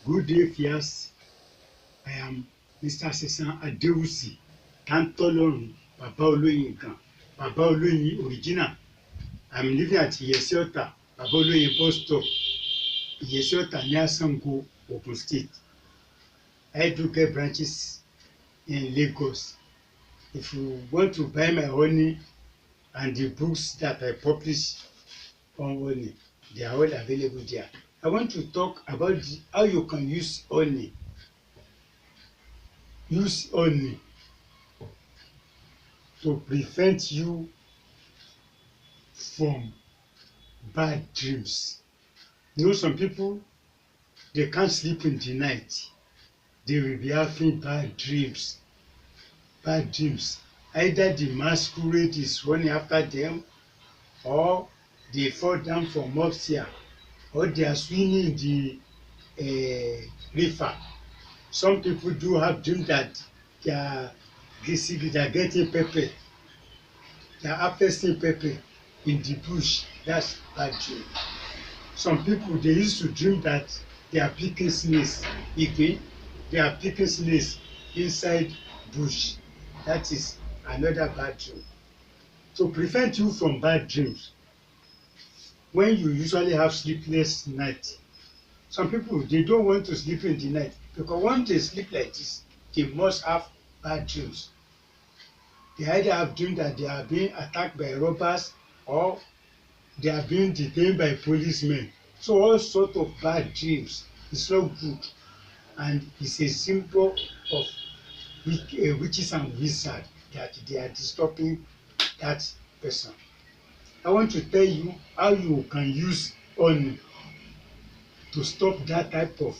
Good day, Fias. I am Mr. Sesan Adewusi, Tantolorun, Baba Oloyin Gan, Baba Oloyin Original. I'm living at Iyesiota, Baba Oloyin bus stop, Iyesiota near Sango, Ogun State. I do get branches in Lagos. If you want to buy my honey and the books that I publish on honey, they are all available there. I want to talk about how you can use honey. Use honey to prevent you from bad dreams. You know, some people, they can't sleep in the night. They will be having bad dreams. Bad dreams. Either the masquerade is running after them, or they fall down from upstairs, or they are swimming in the river. Some people do have dreams that they are getting pepper. They are harvesting pepper in the bush. That's bad dream. Some people, they used to dream that they are picking snails. Again, they are picking snails inside bush. That is another bad dream. To prevent you from bad dreams, when you usually have sleepless night, some people, they don't want to sleep in the night because once they sleep like this, they must have bad dreams. They either have dream that they are being attacked by robbers, or they are being detained by policemen. So all sort of bad dreams is not good, and it's a symbol of witches and wizards that they are disturbing that person. I want to tell you how you can use honey to stop that type of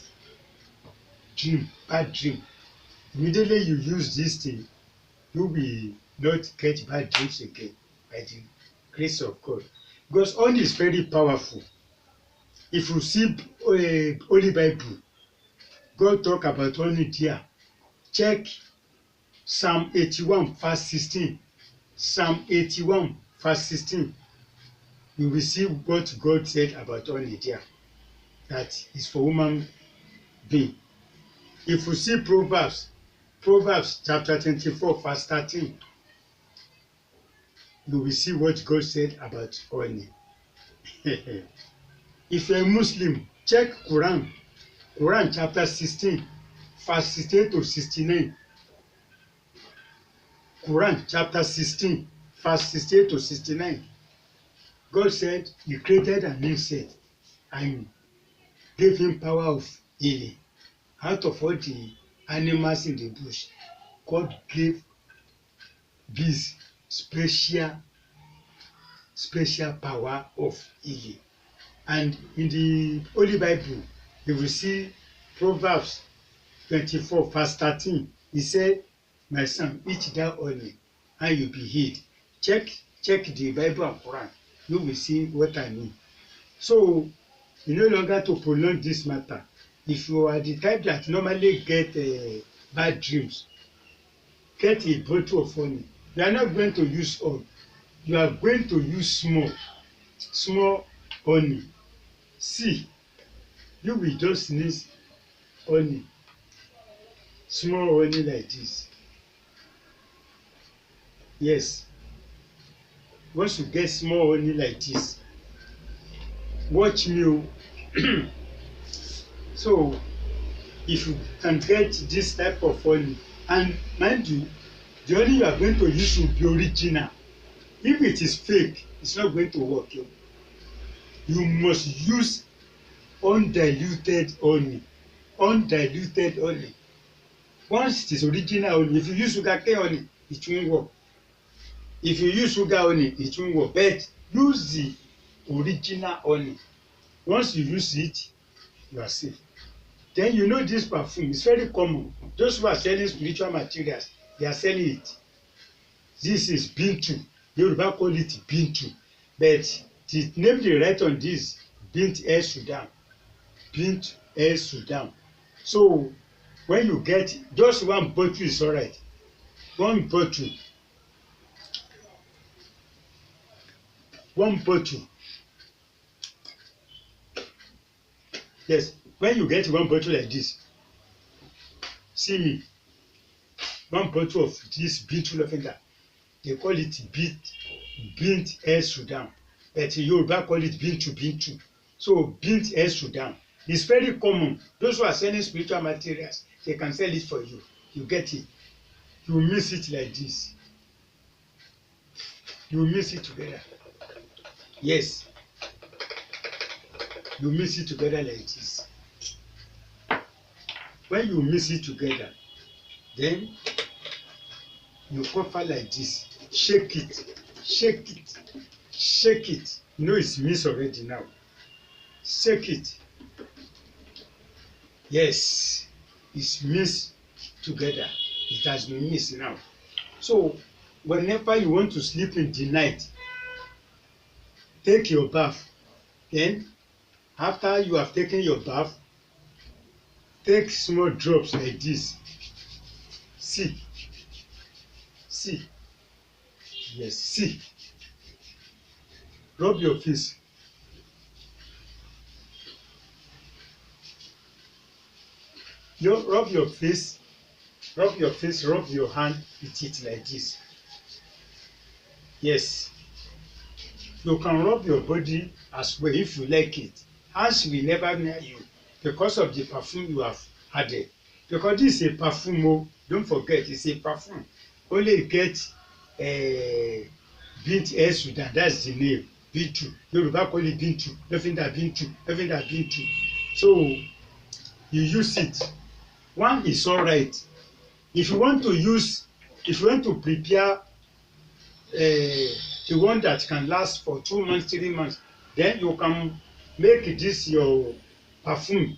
dream, bad dream. Immediately you use this thing, you will not get bad dreams again by the grace of God. Because honey is very powerful. If you see Holy Bible, God talk about honey there. Check Psalm 81 verse 16. Psalm 81 verse 16. You will see what God said about honey there. That is for human being. If you see Proverbs chapter 24 verse 13, you will see what God said about honey. If you're a Muslim, check Quran chapter 16 verse 68 to 69. Quran chapter 16 verse 68 to 69. God said he created an insect and gave him power of healing. Out of all the animals in the bush, God gave bees special power of healing. And in the Holy Bible, you will see Proverbs 24 verse 13. He said, my son, eat thou honey and you be healed. Check the Bible and Quran. You will see what I mean. So, no longer to prolong this matter. If you are the type that normally get bad dreams, get a bottle of honey. You are not going to use all. You are going to use small honey. See, you will just need honey, small honey like this. Yes, once you get small honey like this, watch me o. So if you can get this type of honey, and mind you, the honey you are going to use should be original. If it is fake, it's not going to work. You must use undiluted honey. Undiluted honey. Once it is original honey, if you use sugarcane honey, it won't work. If you use sugar honey, it won't work. But use the original honey. Once you use it, you are safe. Then you know this perfume is very common. Those who are selling spiritual materials, they are selling it. This is Bintu. Yoruba call it Bintu. But the name they write on this, Bint El Sudan. Bint El Sudan. So when you get just one bottle is alright. One bottle. One bottle. Yes. When you get one bottle like this, see me, one bottle of this Bintu lavender, they call it Bint El Sudan, but in Yoruba call it Bintu. So Bint El Sudan is very common. Those who are selling spiritual materials, they can sell it for you. You get it. You mix it like this. You mix it together. Yes. You mix it together like this. When you mix it together, then you cover like this. Shake it. Shake it. Shake it. You know it's mixed already now. Shake it. Yes. It's mixed together. It has been mixed now. So whenever you want to sleep in the night, take your bath. Then after you have taken your bath, take small drops like this. See. Yes, see. Rub your face. Rub your face, rub your hand with it like this. Yes. You can rub your body as well if you like it. Hands will never near you because of the perfume you have added. Because this is a perfume, oh, don't forget, it's a perfume. Only get Bint El Sudan, that's the name. Bintu. Yoruba call it Bintu. Lavender Bintu. So you use it. One is all right. If you want to prepare the one that can last for 2 months, 3 months, then you can make this your perfume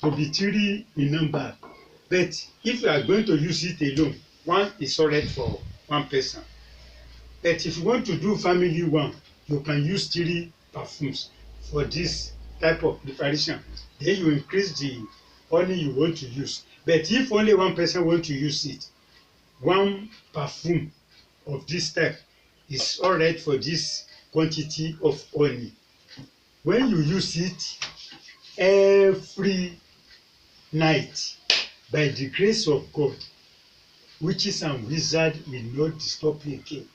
to be 3 in number. But if you are going to use it alone, one is all right for one person. But if you want to do family one, you can use 3 perfumes for this type of preparation. Then you increase the honey you want to use. But if only one person want to use it, 1 perfume of this type is all right for this quantity of honey. When you use it every night, by the grace of God, witches and wizards will not disturb you again.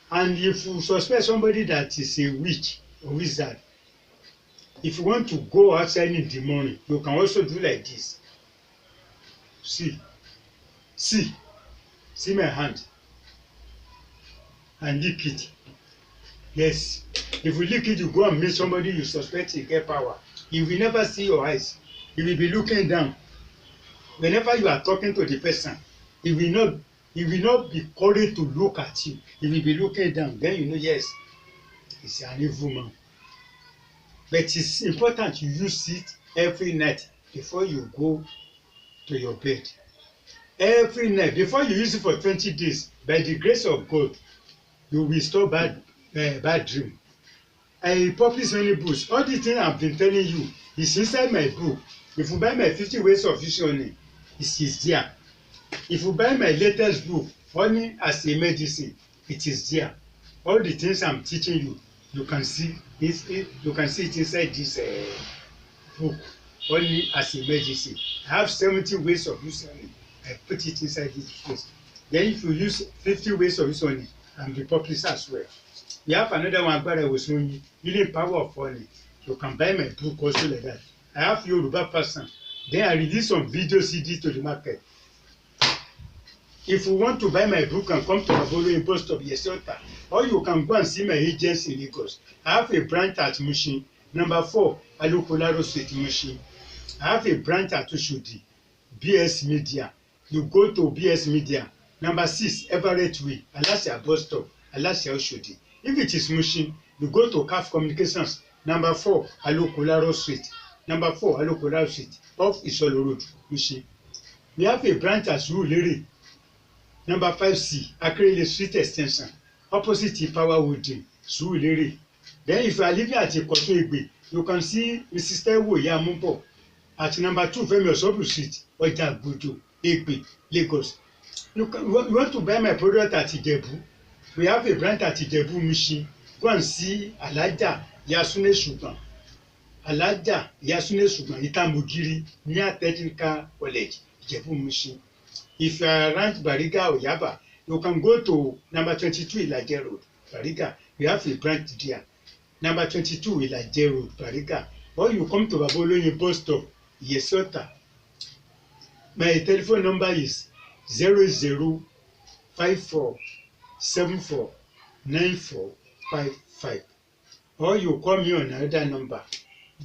And if you suspect somebody that is a witch or wizard, if you want to go outside in the morning, you can also do like this. See my hand, and lick it. Yes, if you lick it, you go and meet somebody you suspect he get power. He will never see your eyes. He will be looking down. Whenever you are talking to the person, he will not be courage to look at you. He will be looking down. Then you know, yes, he's an evil man. But it's important you use it every night before you go to your bed. Every night, before you use it for 20 days, by the grace of God, you will stop bad dream. I publish many books. All the things I've been telling you is inside my book. If you buy my 50 ways of using honey, it is there. If you buy my latest book, Honey as a Medicine, it is there. All the things I'm teaching you, you can see it inside this book, Honey as a Medicine. I have 70 ways of using honey. I put it inside this place. Then if you use 50 ways of using honey, and be published as well. We have another one where I was showing you healing power of honey. You can buy my book also like that. I have Yoruba person. Then I release some video CD to the market. If you want to buy my book and come to Abolo in post of Yesota, or you can go and see my agency in Lagos. I have a branch at Mushin, number 4, Alukolaro Street, Mushin. I have a branch at Oshodi, BS Media. You go to BS Media. Number 6, Everett Way, Alasia bus stop, Alasia Oshodi. If it is Mushin, you go to CAF Communications. Number 4, Alukolaro Street. Number 4, Alukolaro Street, off Isolo Road, Mushin. We have a branch at Surulere. Number 5C, Akerele Street Extension, opposite Power Wooding, Surulere. Then if you are living at Ikoto Egbe, you can see Mrs. Taiwo Yamubo at number 2, Femi Osobu Street, Ojagbodo, Egbe, Lagos. You want to buy my product at Ijebu? We have a branch at Ijebu Mushin. Go and see Alaja Yasune Shugan Alájà Ìyásúnlé ṣùgbọ́n Ìtàmùgìrì ní Technical College Ìjẹ̀bú-Mùṣin. If you are around Bariga or Yaba, you can go to number 22 Ilaje Road, Bariga. We have a branch there. Number 22 Ilaje Road, Bariga. Or you come to Baba Oloyin bus stop, Yesota. My telephone number is 0054749455. Or you call me on another number.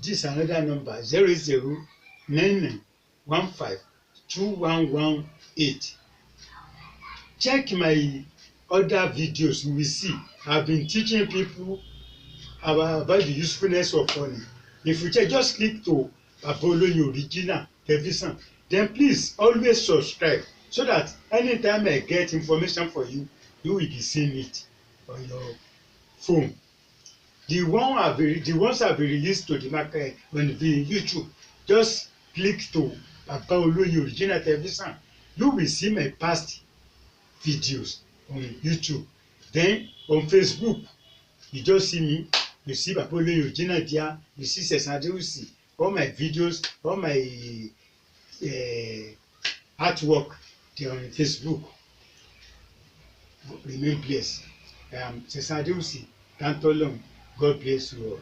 This another number 0099152118. Check my other videos, you will see I've been teaching people about the usefulness of honey. If you check, just click to Baba Oloyin Original Television. Then please always subscribe so that anytime I get information for you, you will be seeing it on your phone. The ones have been released to the market on the YouTube. Just click to Baba Oloyin Original Television. You will see my past videos on YouTube. Then on Facebook, you just see me. You see Baba Oloyin Original there. You see Sesan Adewusi. All my videos, all my artwork there on Facebook. Remain blessed. Sesan Adewusi, Tantolong. God bless you all.